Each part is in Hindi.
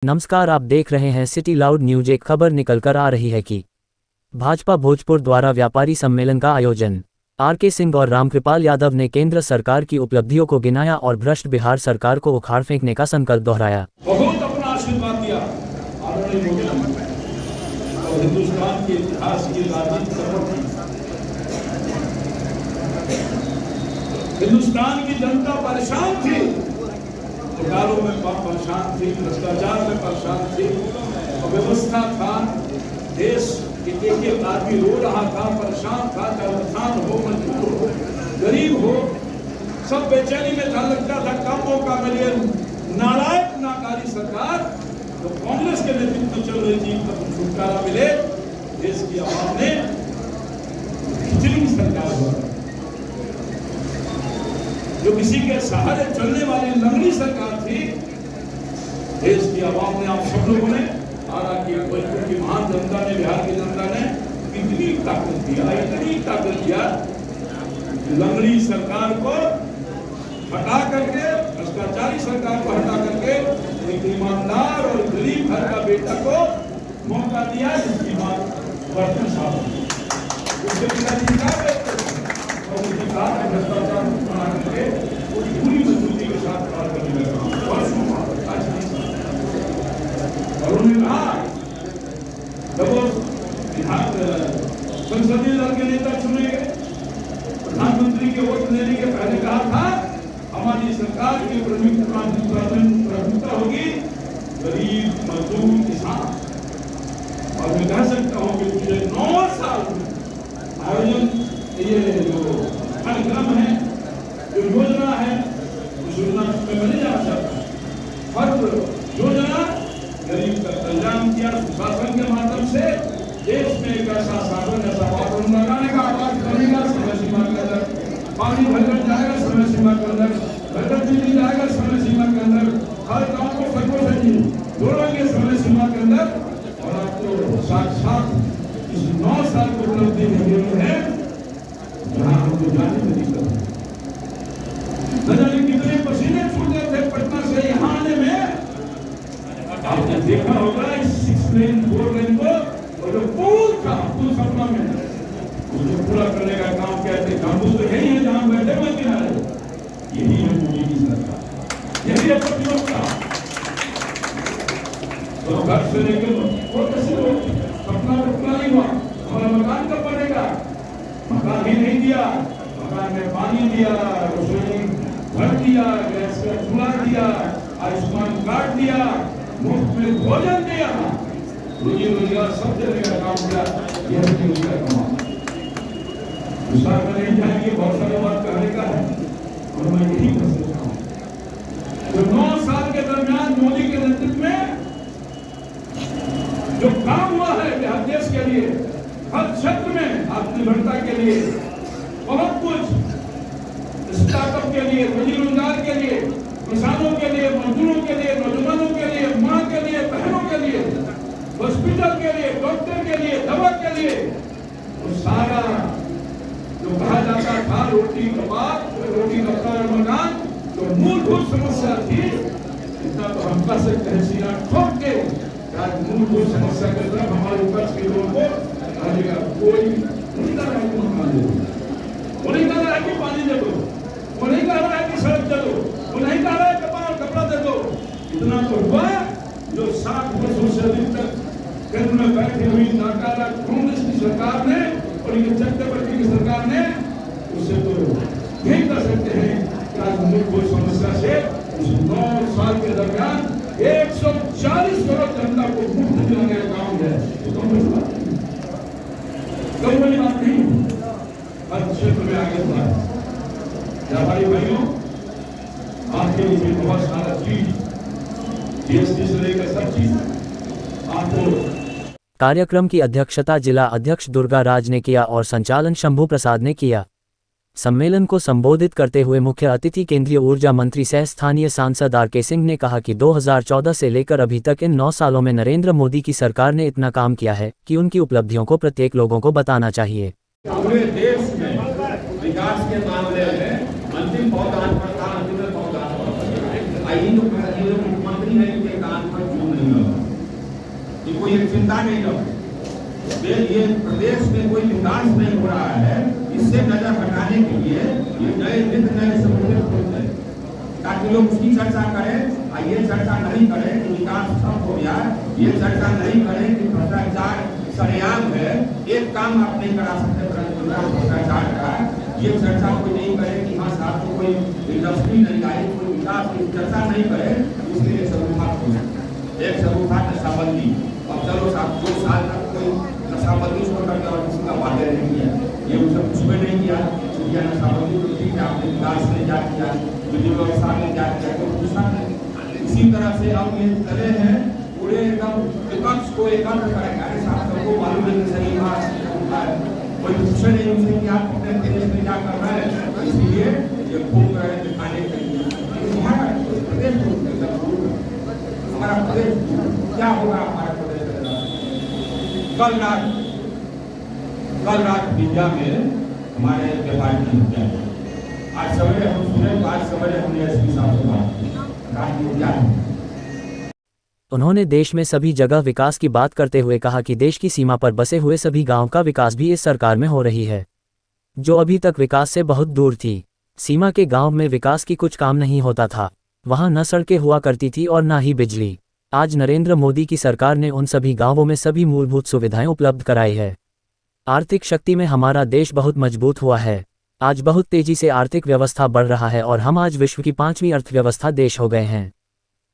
नमस्कार, आप देख रहे हैं सिटी लाउड न्यूज। एक खबर निकलकर आ रही है कि भाजपा भोजपुर द्वारा व्यापारी सम्मेलन का आयोजन। आर.के. सिंह और रामकृपाल यादव ने केंद्र सरकार की उपलब्धियों को गिनाया और भ्रष्ट बिहार सरकार को उखाड़ फेंकने का संकल्प दोहराया। बहुत अपना आशीर्वाद दिया आदरणीय मोदी और हिंदुस्तान के इतिहास की राजनीति हिंदुस्तान की जनता परेशान थी, घोटालों में परेशान थी, भ्रष्टाचार में परेशान थी, अव्यवस्था था, देश के एक आदमी रो रहा था, परेशान था, चाहे किसान हो, मजदूर हो, गरीब हो, सब बेचैनी में था। लगता था कम मौका मिले। नालायक नाकारी सरकार तो कांग्रेस के नेतृत्व में चल रही थी, तब छुटकारा मिले। देश की आवाम ने खिचड़ी सरकार हुआ, जो किसी के सहारे चलने वाली लंगड़ी सरकार थी। देश की आवाम ने, आप सब लोगों ने, आरा की भोजपुर की महान जनता ने, बिहार की जनता ने इतनी ताकत दिया लंगड़ी सरकार को हटा करके, भ्रष्टाचारी सरकार को हटा करके एक ईमानदार और गरीब घर का बेटा को मौका दिया, जिसकी मां बर्तन साहब उसके पिताजी का और उसके साथ भ्रष्टाचार बना करके पूरी मजबूती के साथ कार्य करने लगा। और उन्होंने कहा, जब वो संसदीय दल के नेता चुने गए, प्रधानमंत्री के वोट लेने के पहले कहा था, हमारी सरकार की प्राथमिकता होगी गरीब, मजदूर, किसान। और मैं कह सकता हूँ कि पिछले 9 साल आयोजन, ये जो कार्यक्रम है, जो योजना है, उस योजना में मैंने जाना चाहता हूँ। हर योजना गरीब का कल्याण किया, सुशासन के माध्यम से देश में एक ऐसा साधन, ऐसा वातावरण लगाने का आवाज बनेगा समय सीमा के अंदर, पानी भरकर जाएगा समय सीमा के अंदर, घटक बिजली जाएगा समय सीमा के अंदर, हर गांव को सर्वोदय जोड़ेंगे समय सीमा के अंदर। और आपको साक्षात इस 9 साल की उपलब्धि मिली है, जहां हमको जाने में दिक्कत है। न जाने कितने पसीने छूटे थे पटना से यहाँ आने में। आपने देखा होगा इस 6 लेन 4 लेन को, और जो पुल था, पुल सपना में उसको पूरा करने का काम कहते हैं। तो यही है जहां बैठे हुए किनारे, यही है मोदी की सरकार, यही है प्रतिबद्धता। तो घर से लेकर सपना पूरा नहीं हुआ। हमारा मकान कब बनेगा? मकान ही नहीं दिया। मकान में पानी दिया, रसोई घर दिया, गैस का चूल्हा दिया, आयुष्मान कार्ड दिया, मुफ्त में भोजन दिया, रोजी रोजगार सब देने का काम किया। यह है उसका कमाल। विस्तार में नहीं जाएंगे, बहुत सारी बात कहने का है और मैं यही कर सकता हूँ। तो 9 साल के दरमियान मोदी के नेतृत्व में जो काम हुआ है बिहार देश के लिए, हर क्षेत्र में आत्मनिर्भरता के लिए, बहुत कुछ स्टार्टअप के लिए, रोजी रोजगार के लिए, किसानों के लिए, मजदूरों के लिए, नौजवानों के लिए, माँ के लिए, बहनों के लिए, हॉस्पिटल के लिए, डॉक्टर के लिए, दवा के लिए, वो सारा जो कहा जाता था रोटी कपाट, रोटी कपड़ा और मकान, जो मूलभूत समस्या थी, इतना तो हम कह सकते हैं सीना ठोक के, मूलभूत समस्या के तरफ हमारे उपज के लोगों को आएगा। कोई नहीं कर रहा है कि मकान दे दो, वो नहीं कर रहा है कि पानी दे दो, वो नहीं कह रहा है कि सड़क दे दो, वो नहीं कह रहा है कपड़ा दे दो। इतना तो हुआ जो 60 वर्षों से अधिक तक केंद्र में बैठी हुई नाकारा कांग्रेस की सरकार ने और ये चक्रवर्ती की सरकार ने, उससे तो यही कर सकते हैं कि आज मूलभूत समस्या से उस 9 साल के दरमियान 140 करोड़ जनता को मुफ्त दिलाने का काम है। तो कम वाली बात नहीं, हर क्षेत्र में आगे बढ़ा। क्या भाई भाइयों, आपके लिए बहुत सारा चीज, जीएसटी से लेकर सब चीज आपको। कार्यक्रम की अध्यक्षता जिला अध्यक्ष दुर्गा राज ने किया और संचालन शंभू प्रसाद ने किया। सम्मेलन को संबोधित करते हुए मुख्य अतिथि केंद्रीय ऊर्जा मंत्री सह स्थानीय सांसद आर.के. सिंह ने कहा कि 2014 से लेकर अभी तक इन 9 सालों में नरेंद्र मोदी की सरकार ने इतना काम किया है कि उनकी उपलब्धियों को प्रत्येक लोगों को बताना चाहिए। पूरे देश में विकास के मामले में अंतिम पौधान पर था, अंतिम पौधान पर मुख्यमंत्री है, इनके कान पर क्यों नहीं कि कोई एक चिंता नहीं रहे, ये प्रदेश में कोई विकास नहीं हो रहा है, इससे नजर हटाने के लिए ये नए समुद्र खोलते हैं ताकि लोग उसकी चर्चा करें। ये चर्चा नहीं करें कि विकास ठप हो गया, ये चर्चा नहीं करें कि भ्रष्टाचार सरेआम है, एक काम आप नहीं करा सकते भ्रष्टाचार का, ये चर्चा कोई नहीं करे कि हाँ साहब को कोई इंडस्ट्री नहीं आई, कोई विकास की चर्चा नहीं करे, इसलिए शरूफात हो जाए। एक शरूफात नशाबंदी, अब चलो साहब 2 साल तक कोई नशाबंदी छोड़ करके और किसी का वादे नहीं किया, ये उसे कुछ भी नहीं किया, नशाबंदी तो ठीक है, आपने विकास में क्या किया, विधि व्यवस्था में क्या किया, कोई पूछा नहीं। इसी तरह से अब ये चले हैं पूरे एकदम विपक्ष को एकत्र करेंगे। अरे साहब सबको मालूम है कि सही बात, कोई पूछे नहीं उनसे कि आप अपने देश में क्या कर रहे हैं, इसलिए ये घूम रहे हैं दिखाने के लिए। हमारा प्रदेश हमारा प्रदेश क्या होगा, हमारा प्रदेश कल रात विद्या में हमारे व्यापारी की हत्या हुई। आज सवेरे हम सुने, आज सवेरे हमने एसपी साहब से बात की, रात में क्या है। उन्होंने देश में सभी जगह विकास की बात करते हुए कहा कि देश की सीमा पर बसे हुए सभी गांव का विकास भी इस सरकार में हो रही है, जो अभी तक विकास से बहुत दूर थी। सीमा के गांव में विकास की कुछ काम नहीं होता था, वहां न सड़कें हुआ करती थी और न ही बिजली। आज नरेंद्र मोदी की सरकार ने उन सभी गांवों में सभी मूलभूत सुविधाएं उपलब्ध कराई है। आर्थिक शक्ति में हमारा देश बहुत मजबूत हुआ है। आज बहुत तेजी से आर्थिक व्यवस्था बढ़ रहा है और हम आज विश्व की 5वीं अर्थव्यवस्था देश हो गए हैं,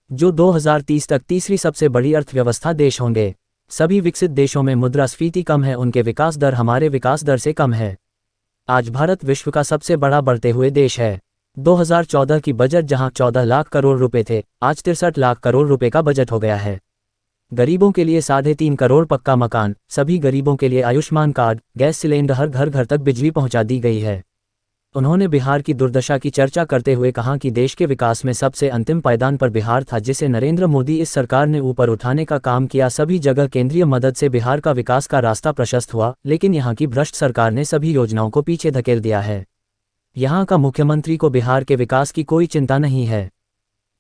जो 2030 तक तीसरी सबसे बड़ी अर्थव्यवस्था देश होंगे। सभी विकसित देशों में मुद्रास्फीति कम है, उनके विकास दर हमारे विकास दर से कम है। आज भारत विश्व का सबसे बड़ा बढ़ते हुए देश है। 2014 की बजट जहां 14 लाख करोड़ रुपए थे, आज 63 लाख करोड़ रुपए का बजट हो गया है। गरीबों के लिए 3.5 करोड़ पक्का मकान, सभी गरीबों के लिए आयुष्मान कार्ड, गैस सिलेंडर, हर घर तक बिजली पहुंचा दी गई है। उन्होंने बिहार की दुर्दशा की चर्चा करते हुए कहा कि देश के विकास में सबसे अंतिम पायदान पर बिहार था, जिसे नरेंद्र मोदी इस सरकार ने ऊपर उठाने का काम किया। सभी जगह केंद्रीय मदद से बिहार का विकास का रास्ता प्रशस्त हुआ, लेकिन यहाँ की भ्रष्ट सरकार ने सभी योजनाओं को पीछे धकेल दिया है। यहाँ का मुख्यमंत्री को बिहार के विकास की कोई चिंता नहीं है,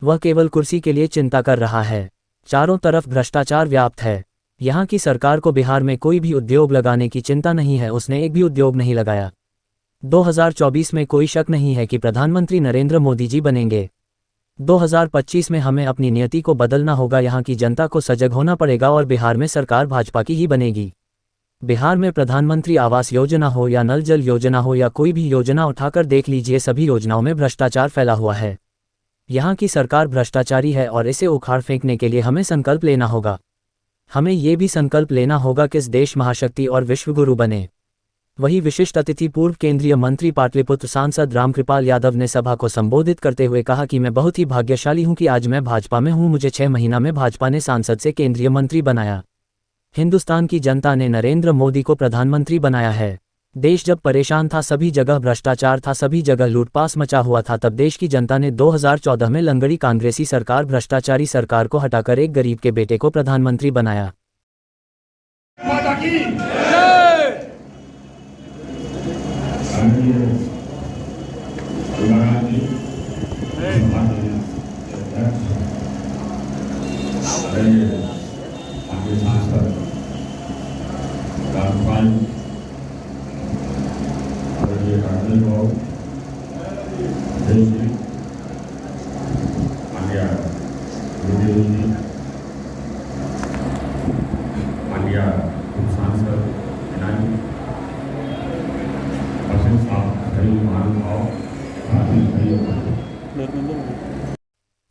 वह केवल कुर्सी के लिए चिंता कर रहा है। चारों तरफ भ्रष्टाचार व्याप्त है। यहाँ की सरकार को बिहार में कोई भी उद्योग लगाने की चिंता नहीं है, उसने एक भी उद्योग नहीं लगाया। 2024 में कोई शक नहीं है कि प्रधानमंत्री नरेंद्र मोदी जी बनेंगे। 2025 में हमें अपनी नियति को बदलना होगा, यहाँ की जनता को सजग होना पड़ेगा और बिहार में सरकार भाजपा की ही बनेगी। बिहार में प्रधानमंत्री आवास योजना हो या नल जल योजना हो या कोई भी योजना उठाकर देख लीजिए, सभी योजनाओं में भ्रष्टाचार फैला हुआ है। यहाँ की सरकार भ्रष्टाचारी है और इसे उखाड़ फेंकने के लिए हमें संकल्प लेना होगा। हमें ये भी संकल्प लेना होगा कि इस देश महाशक्ति और विश्वगुरु बने। वही विशिष्ट अतिथि पूर्व केंद्रीय मंत्री पाटलिपुत्र सांसद रामकृपाल यादव ने सभा को संबोधित करते हुए कहा कि मैं बहुत ही भाग्यशाली हूं कि आज मैं भाजपा में हूं, मुझे 6 महीना में भाजपा ने सांसद से केंद्रीय मंत्री बनाया। हिंदुस्तान की जनता ने नरेंद्र मोदी को प्रधानमंत्री बनाया है। देश जब परेशान था, सभी जगह भ्रष्टाचार था, सभी जगह लूटपास मचा हुआ था, तब देश की जनता ने 2014 में लंगड़ी कांग्रेसी सरकार, भ्रष्टाचारी सरकार को हटाकर एक गरीब के बेटे को प्रधानमंत्री बनाया।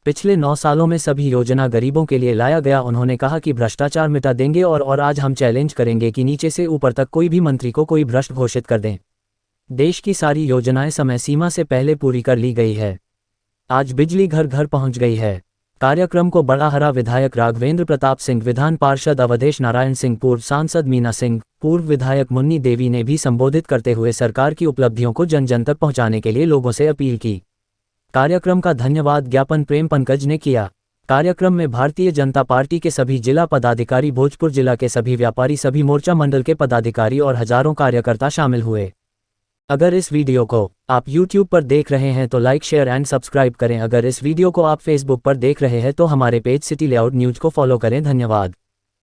पिछले 9 सालों में सभी योजना गरीबों के लिए लाया गया। उन्होंने कहा कि भ्रष्टाचार मिटा देंगे और आज हम चैलेंज करेंगे कि नीचे से ऊपर तक कोई भी मंत्री को कोई भ्रष्ट घोषित कर दें। देश की सारी योजनाएं समय सीमा से पहले पूरी कर ली गई है। आज बिजली घर घर पहुंच गई है। कार्यक्रम को बड़ाहरा विधायक राघवेंद्र प्रताप सिंह, विधान पार्षद अवधेश नारायण सिंह, पूर्व सांसद मीना सिंह, पूर्व विधायक मुन्नी देवी ने भी संबोधित करते हुए सरकार की उपलब्धियों को जन जन तक पहुंचाने के लिए लोगों से अपील की। कार्यक्रम का धन्यवाद ज्ञापन प्रेम पंकज ने किया। कार्यक्रम में भारतीय जनता पार्टी के सभी जिला पदाधिकारी, भोजपुर जिला के सभी व्यापारी, सभी मोर्चा मंडल के पदाधिकारी और हजारों कार्यकर्ता शामिल हुए। अगर इस वीडियो को आप YouTube पर देख रहे हैं तो लाइक, शेयर एंड सब्सक्राइब करें। अगर इस वीडियो को आप Facebook पर देख रहे हैं तो हमारे पेज सिटी लेआउट न्यूज को फॉलो करें। धन्यवाद।